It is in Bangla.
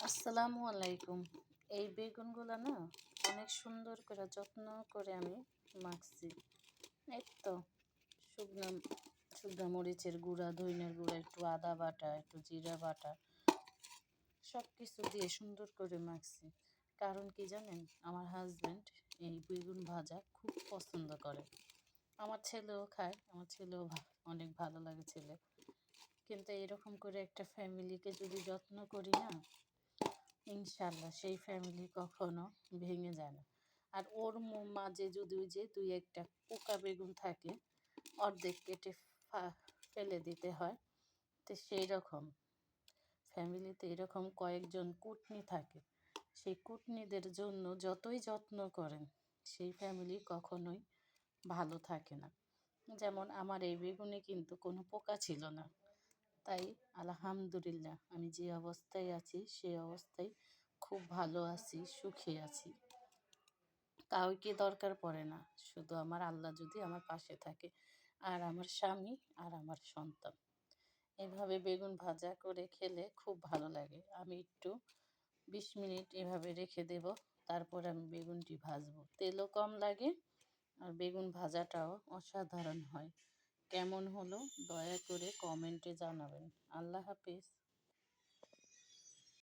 আসসালামু আলাইকুম। এই বেগুনগুলো না অনেক সুন্দর করে যত্ন করে আমি মাখছি। এই তো শুকনো শুকনো মরিচের গুঁড়া, ধনিয়ার গুঁড়া, একটু আদা বাটা, একটু জিরা বাটা, সব কিছু দিয়ে সুন্দর করে মাখছি। কারণ কি জানেন, আমার হাজব্যান্ড এই বেগুন ভাজা খুব পছন্দ করে। আমার ছেলেও খায়, আমার ছেলেও অনেক ভালো লাগে ছেলে। কিন্তু এরকম করে একটা ফ্যামিলিকে যদি যত্ন করি না, ইনশাল্লাহ সেই ফ্যামিলি কখনো ভেঙে যায় না। আর ওর মাঝে যদি ওই যে দুই একটা পোকা বেগুন থাকে, অর্ধেক কেটে ফেলে দিতে হয়। তো সেই রকম ফ্যামিলিতে এরকম কয়েকজন কুটনি থাকে, সেই কুটনিদের জন্য যতই যত্ন করেন সেই ফ্যামিলি কখনোই ভালো থাকে না। যেমন আমার এই বেগুনে কিন্তু কোনো পোকা ছিল না, তাই আলহামদুলিল্লাহ আমি যে অবস্থায় আছি সেই অবস্থায় খুব ভালো আছি, সুখী আছি। কাউকে দরকার পড়ে না, শুধু আমার আল্লাহ যদি আমার পাশে থাকে, আর আমার স্বামী আর আমার সন্তান। এভাবে বেগুন ভাজা করে খেলে খুব ভালো লাগে। আমি একটু 20 মিনিট এভাবে রেখে দেব, তারপর আমি বেগুনটি ভাজবো। তেলও কম লাগে আর বেগুন ভাজাটাও অসাধারণ হয়। কেমন হলো দয়া করে কমেন্টে জানাবেন। আল্লাহ হাফেজ।